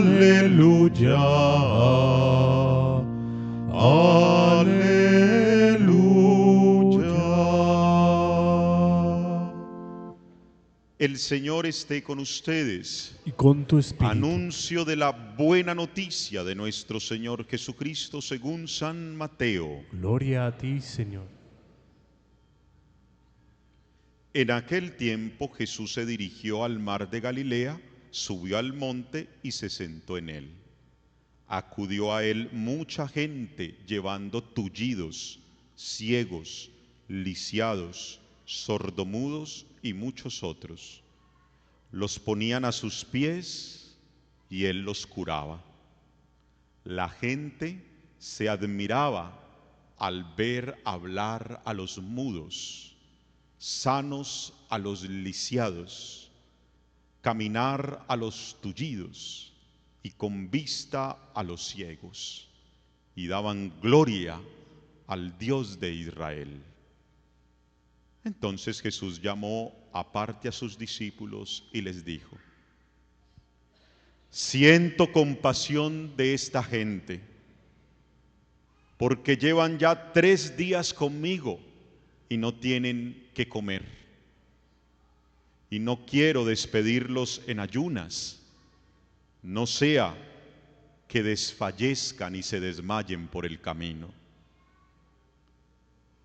Aleluya. El Señor esté con ustedes. Y con tu espíritu. Anuncio de la buena noticia de nuestro Señor Jesucristo según San Mateo. Gloria a ti, Señor. En aquel tiempo Jesús se dirigió al mar de Galilea, subió al monte y se sentó en él. Acudió a él mucha gente llevando tullidos, ciegos, lisiados, sordomudos y muchos otros. Los ponían a sus pies y él los curaba. La gente se admiraba al ver hablar a los mudos, sanos a los lisiados, caminar a los tullidos y con vista a los ciegos, y daban gloria al Dios de Israel. Entonces Jesús llamó aparte a sus discípulos y les dijo: siento compasión de esta gente, porque llevan ya 3 días conmigo y no tienen qué comer. Y no quiero despedirlos en ayunas, no sea que desfallezcan y se desmayen por el camino.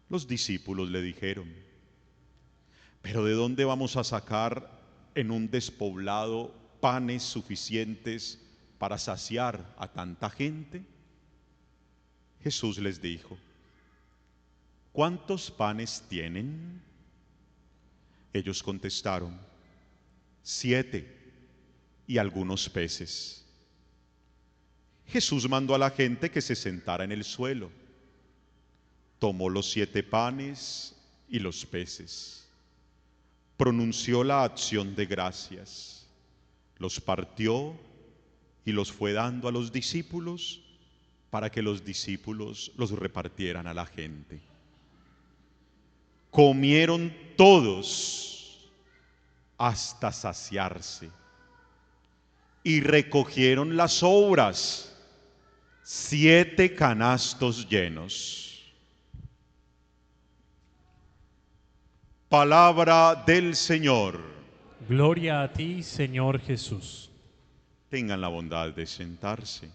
Los discípulos le dijeron: ¿pero de dónde vamos a sacar en un despoblado panes suficientes para saciar a tanta gente? Jesús les dijo: ¿cuántos panes tienen? Ellos contestaron: 7 y algunos peces. Jesús mandó a la gente que se sentara en el suelo. Tomó los 7 panes y los peces. Pronunció la acción de gracias. Los partió y los fue dando a los discípulos para que los discípulos los repartieran a la gente. Comieron todos hasta saciarse y recogieron las sobras, 7 canastos llenos. Palabra del Señor. Gloria a ti, Señor Jesús. Tengan la bondad de sentarse.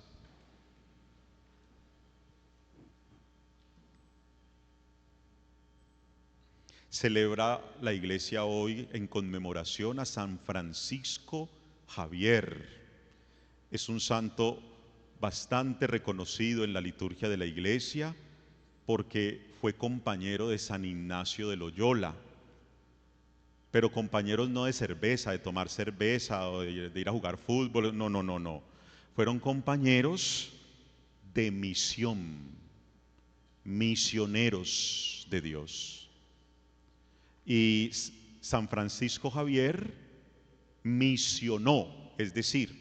Celebra la iglesia hoy en conmemoración a San Francisco Javier. Es un santo bastante reconocido en la liturgia de la iglesia porque fue compañero de San Ignacio de Loyola. Pero compañeros no de cerveza, de tomar cerveza o de ir a jugar fútbol, no. Fueron compañeros de misión, misioneros de Dios. Y San Francisco Javier misionó, es decir,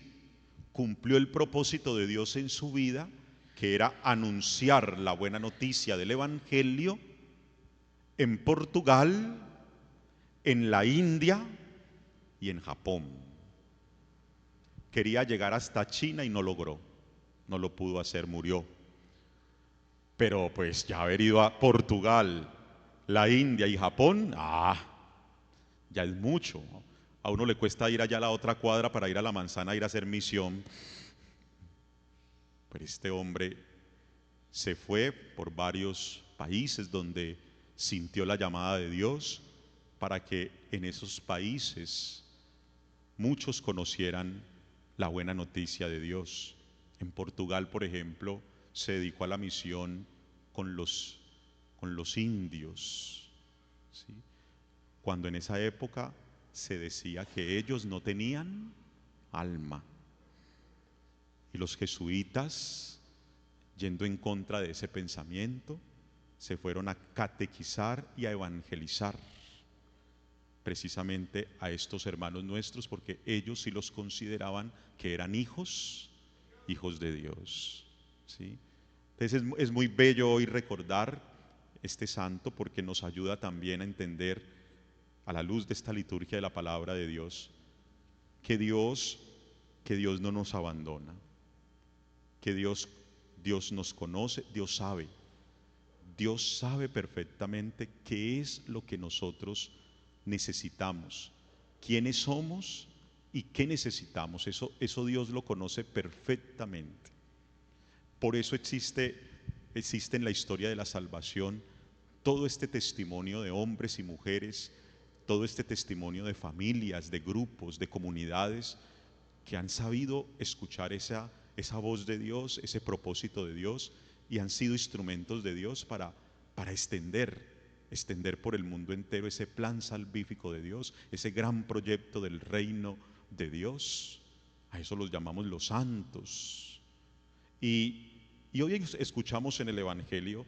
cumplió el propósito de Dios en su vida, que era anunciar la buena noticia del Evangelio en Portugal, en la India y en Japón. Quería llegar hasta China y no logró, no lo pudo hacer, murió. Pero pues ya haber ido a Portugal, la India y Japón, ya es mucho. A uno le cuesta ir allá a la otra cuadra para ir a la manzana, a ir a hacer misión. Pero este hombre se fue por varios países donde sintió la llamada de Dios, para que en esos países muchos conocieran la buena noticia de Dios. En Portugal, por ejemplo, se dedicó a la misión con los indios, ¿sí? Cuando en esa época se decía que ellos no tenían alma. Y los jesuitas, yendo en contra de ese pensamiento, se fueron a catequizar y a evangelizar precisamente a estos hermanos nuestros, porque ellos sí los consideraban que eran hijos de Dios, ¿sí? Entonces es muy bello hoy recordar este santo, porque nos ayuda también a entender, a la luz de esta liturgia de la palabra de Dios, que Dios que Dios no nos abandona, que Dios nos conoce, Dios sabe perfectamente qué es lo que nosotros necesitamos, quiénes somos y qué necesitamos. Eso Dios lo conoce perfectamente. Por eso existe en la historia de la salvación todo este testimonio de hombres y mujeres, todo este testimonio de familias, de grupos, de comunidades que han sabido escuchar esa voz de Dios, ese propósito de Dios, y han sido instrumentos de Dios para extender por el mundo entero ese plan salvífico de Dios, ese gran proyecto del reino de Dios. A eso los llamamos los santos. Y hoy escuchamos en el Evangelio,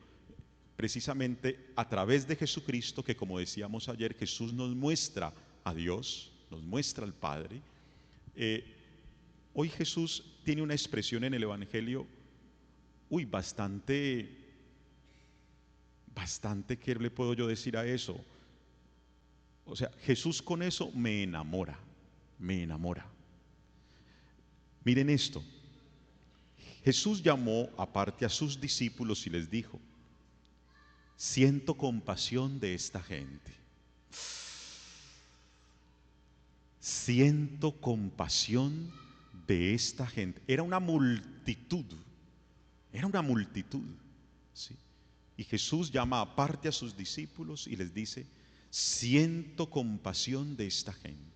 precisamente a través de Jesucristo, que como decíamos ayer, Jesús nos muestra a Dios, nos muestra al Padre. Hoy Jesús tiene una expresión en el Evangelio, bastante, ¿qué le puedo yo decir a eso? O sea, Jesús con eso me enamora. Miren esto. Jesús llamó aparte a sus discípulos y les dijo: siento compasión de esta gente. Siento compasión de esta gente. Era una multitud, ¿sí? Y Jesús llama aparte a sus discípulos y les dice: siento compasión de esta gente.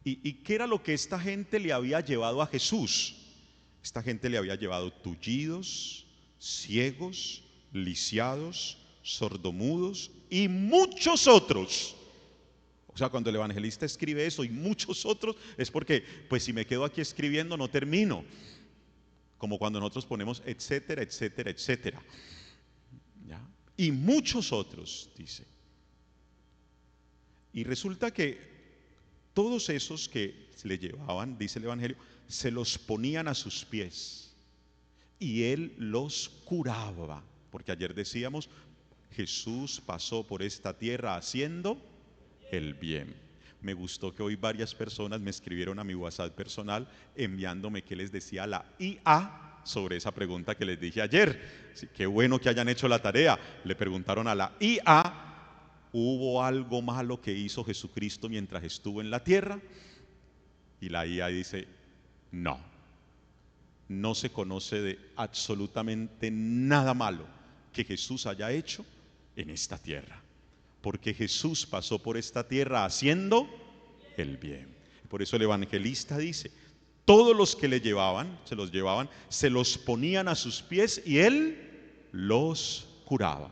¿Y qué era lo que esta gente le había llevado a Jesús? Esta gente le había llevado tullidos, ciegos, lisiados, sordomudos y muchos otros. O sea, cuando el evangelista escribe eso y muchos otros, es porque, pues si me quedo aquí escribiendo no termino. Como cuando nosotros ponemos etcétera, etcétera, etcétera. ¿Ya? Y muchos otros, dice. Y resulta que todos esos que le llevaban, dice el evangelio, se los ponían a sus pies y él los curaba. Porque ayer decíamos, Jesús pasó por esta tierra haciendo el bien. Me gustó que hoy varias personas me escribieron a mi WhatsApp personal enviándome qué les decía la IA sobre esa pregunta que les dije ayer. Sí, qué bueno que hayan hecho la tarea. Le preguntaron a la IA: ¿hubo algo malo que hizo Jesucristo mientras estuvo en la tierra? Y la IA dice: no. No se conoce de absolutamente nada malo que Jesús haya hecho en esta tierra, porque Jesús pasó por esta tierra haciendo el bien. Por eso el evangelista dice: todos los que le llevaban, se los ponían a sus pies y él los curaba.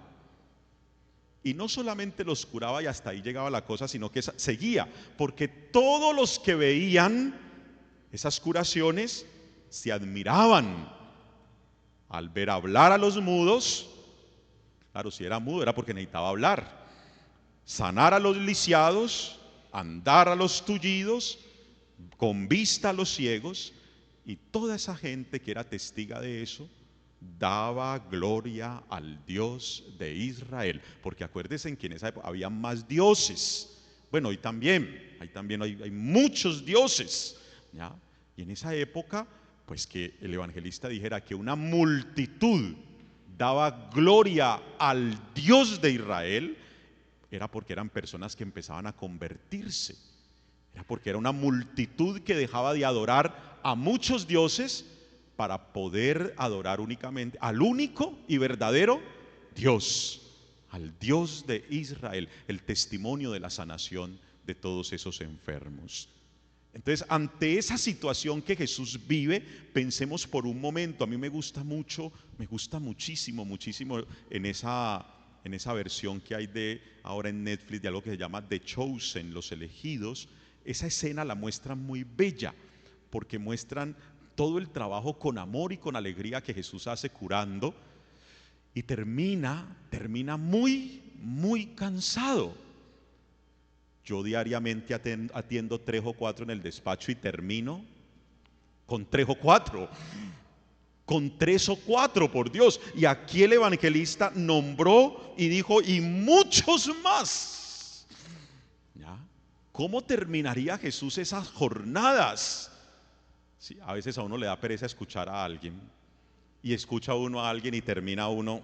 Y no solamente los curaba y hasta ahí llegaba la cosa, sino que seguía, porque todos los que veían esas curaciones se admiraban al ver hablar a los mudos. Claro, si era mudo era porque necesitaba hablar. Sanar a los lisiados, andar a los tullidos, con vista a los ciegos. Y toda esa gente que era testiga de eso daba gloria al Dios de Israel. Porque acuérdense que en esa época había más dioses. Bueno, hoy también hay muchos dioses, ¿ya? Y en esa época, pues que el evangelista dijera que una multitud daba gloria al Dios de Israel, era porque eran personas que empezaban a convertirse. Era porque era una multitud que dejaba de adorar a muchos dioses para poder adorar únicamente al único y verdadero Dios, al Dios de Israel, el testimonio de la sanación de todos esos enfermos. Entonces, ante esa situación que Jesús vive, pensemos por un momento. A mí me gusta muchísimo en esa versión que hay de ahora en Netflix de algo que se llama The Chosen, los elegidos. Esa escena la muestran muy bella, porque muestran todo el trabajo con amor y con alegría que Jesús hace curando, y termina muy cansado. Yo diariamente atiendo 3 o 4 en el despacho y termino con 3 o 4. Con 3 o 4, por Dios. Y aquí el evangelista nombró y dijo: y muchos más. ¿Ya? ¿Cómo terminaría Jesús esas jornadas? Sí, a veces a uno le da pereza escuchar a alguien y escucha uno a alguien y termina uno,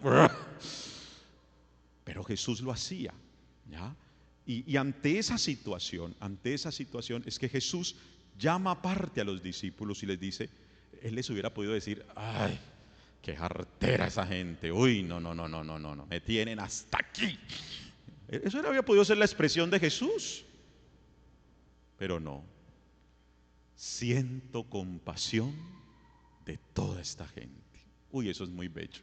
pero Jesús lo hacía, ¿ya? Y ante esa situación es que Jesús llama aparte a los discípulos y les dice, él les hubiera podido decir, ay, qué jartera esa gente, uy, no, no, no, no, no, no, no, me tienen hasta aquí. Eso había podido ser la expresión de Jesús, pero no. Siento compasión de toda esta gente. Uy, eso es muy bello.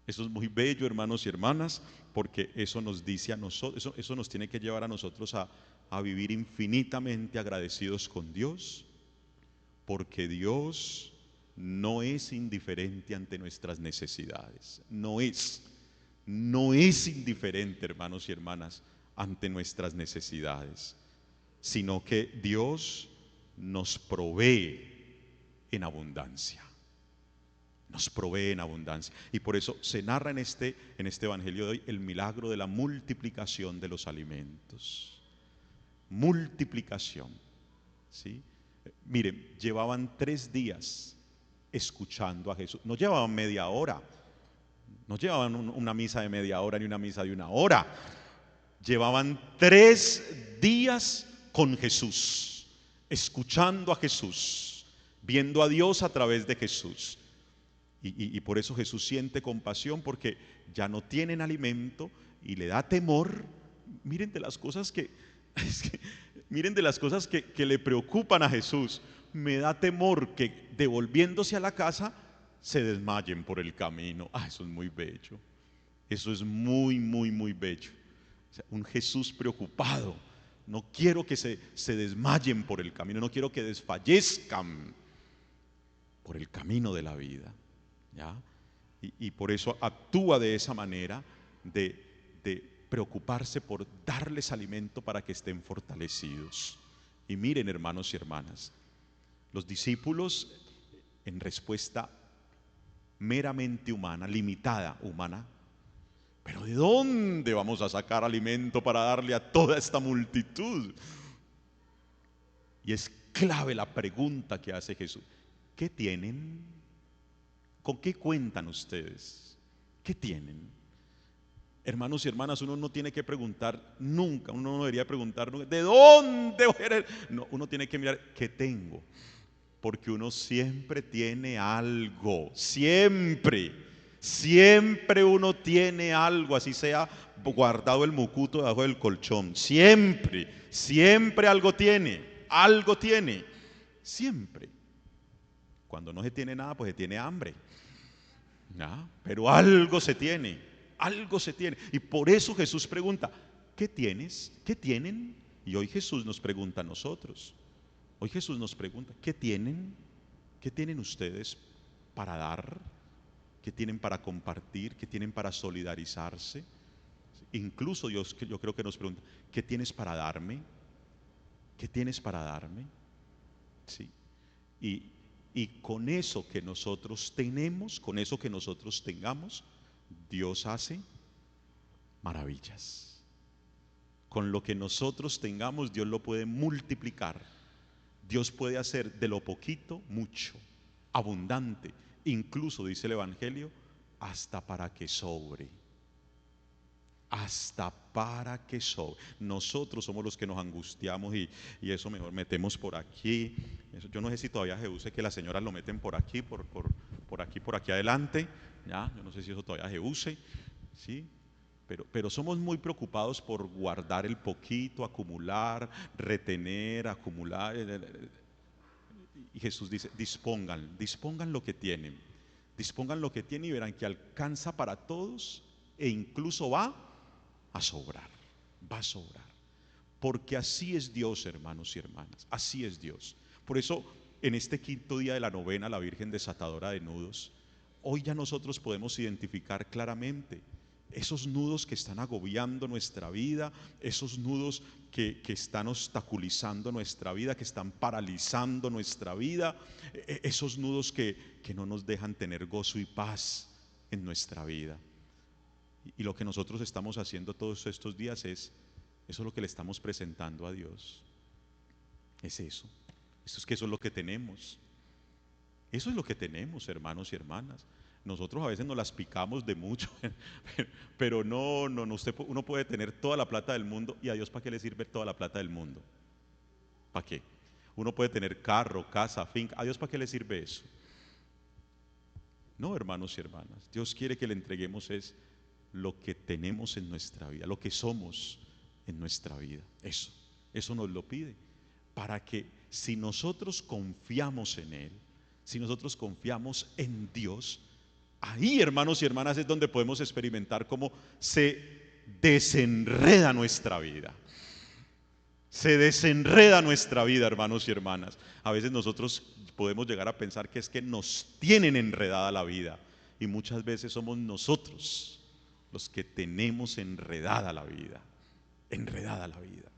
Eso es muy bello, hermanos y hermanas, porque eso nos dice a nosotros, eso nos tiene que llevar a nosotros a vivir infinitamente agradecidos con Dios, porque Dios no es indiferente ante nuestras necesidades. No es indiferente, hermanos y hermanas, ante nuestras necesidades, sino que Dios nos provee en abundancia. Nos provee en abundancia. Y por eso se narra en este evangelio de hoy el milagro de la multiplicación de los alimentos. Multiplicación, ¿sí? Miren, llevaban 3 días escuchando a Jesús. No llevaban media hora, no llevaban una misa de media hora ni una misa de 1 hora. Llevaban 3 días con Jesús, escuchando a Jesús, viendo a Dios a través de Jesús. Y por eso Jesús siente compasión, porque ya no tienen alimento y le da temor. Miren de las cosas miren de las cosas que le preocupan a Jesús. Me da temor que devolviéndose a la casa se desmayen por el camino. Eso es muy bello. Eso es muy, muy, muy bello. O sea, un Jesús preocupado. No quiero que se desmayen por el camino, no quiero que desfallezcan por el camino de la vida, ¿ya? Y por eso actúa de esa manera de preocuparse por darles alimento para que estén fortalecidos. Y miren, hermanos y hermanas, los discípulos, en respuesta meramente humana, limitada humana, pero ¿de dónde vamos a sacar alimento para darle a toda esta multitud? Y es clave la pregunta que hace Jesús. ¿Qué tienen? ¿Con qué cuentan ustedes? ¿Qué tienen? Hermanos y hermanas, uno no tiene que preguntar nunca, uno no debería preguntar nunca, ¿de dónde voy a ir? No, uno tiene que mirar, ¿qué tengo? Porque uno siempre tiene algo, siempre uno tiene algo, así sea guardado el mucuto debajo del colchón, siempre algo tiene, siempre. Cuando no se tiene nada, pues se tiene hambre, ¿no? Pero algo se tiene. Y por eso Jesús pregunta, ¿qué tienes? ¿Qué tienen? Y hoy Jesús nos pregunta a nosotros. Hoy Jesús nos pregunta, ¿qué tienen? ¿Qué tienen ustedes para dar? ¿Qué tienen para compartir? ¿Qué tienen para solidarizarse? Incluso yo creo que nos pregunta, ¿qué tienes para darme? ¿Qué tienes para darme? Sí. Y con eso que nosotros tenemos, con eso que nosotros tengamos, Dios hace maravillas. Con lo que nosotros tengamos, Dios lo puede multiplicar. Dios puede hacer de lo poquito mucho, abundante. Incluso, dice el Evangelio, hasta para que sobre. Hasta para que sobre. Nosotros somos los que nos angustiamos y eso mejor metemos por aquí. Yo no sé si todavía se use que las señoras lo meten por aquí, por aquí adelante. ¿Ya? Yo no sé si eso todavía se use, ¿sí? Pero somos muy preocupados por guardar el poquito, acumular, retener, acumular. Y Jesús dice, dispongan lo que tienen. Dispongan lo que tienen y verán que alcanza para todos e incluso va a sobrar. Porque así es Dios, hermanos y hermanas, así es Dios. Por eso, en este 5.º día de la novena, la Virgen Desatadora de Nudos, hoy ya nosotros podemos identificar claramente esos nudos que están agobiando nuestra vida, esos nudos que están obstaculizando nuestra vida, que están paralizando nuestra vida, esos nudos que no nos dejan tener gozo y paz en nuestra vida. Y lo que nosotros estamos haciendo todos estos días eso es lo que le estamos presentando a Dios. Es eso. Eso es lo que tenemos. Eso es lo que tenemos, hermanos y hermanas. Nosotros a veces nos las picamos de mucho, pero no, uno puede tener toda la plata del mundo, y a Dios, ¿para qué le sirve toda la plata del mundo? ¿Para qué? Uno puede tener carro, casa, finca, ¿a Dios para qué le sirve eso? No, hermanos y hermanas, Dios quiere que le entreguemos es lo que tenemos en nuestra vida, lo que somos en nuestra vida. Eso nos lo pide, para que si nosotros confiamos en Él, si nosotros confiamos en Dios, ahí, hermanos y hermanas, es donde podemos experimentar cómo se desenreda nuestra vida. Se desenreda nuestra vida, hermanos y hermanas. A veces nosotros podemos llegar a pensar que es que nos tienen enredada la vida, y muchas veces somos nosotros los que tenemos enredada la vida. Enredada la vida.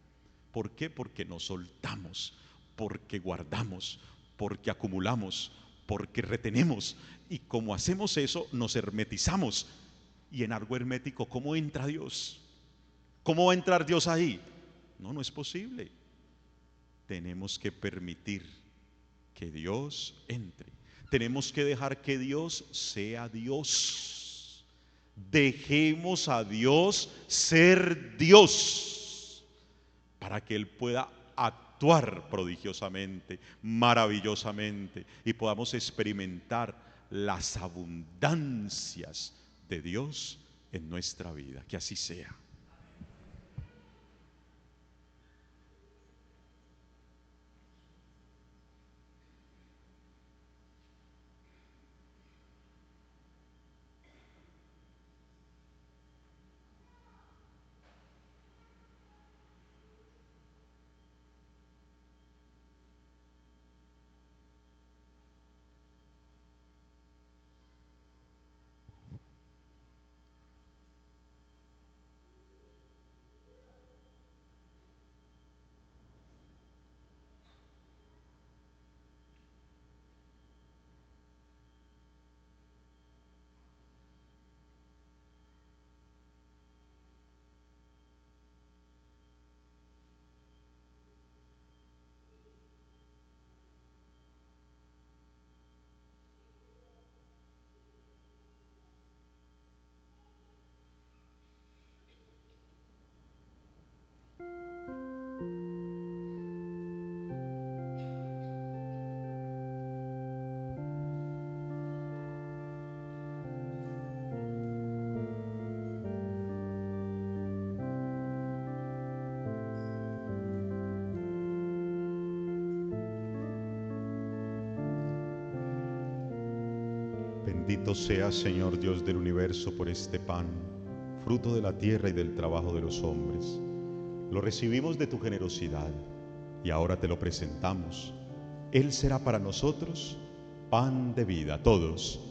¿Por qué? Porque nos soltamos, porque guardamos, porque acumulamos, porque retenemos. Y como hacemos eso, nos hermetizamos. Y en algo hermético, ¿cómo entra Dios? ¿Cómo va a entrar Dios ahí? No es posible. Tenemos que permitir que Dios entre. Tenemos que dejar que Dios sea Dios. Dejemos a Dios ser Dios, para que Él pueda actuar prodigiosamente, maravillosamente, y podamos experimentar las abundancias de Dios en nuestra vida. Que así sea. Bendito seas, Señor Dios del universo, por este pan, fruto de la tierra y del trabajo de los hombres. Lo recibimos de tu generosidad y ahora te lo presentamos. Él será para nosotros pan de vida. Todos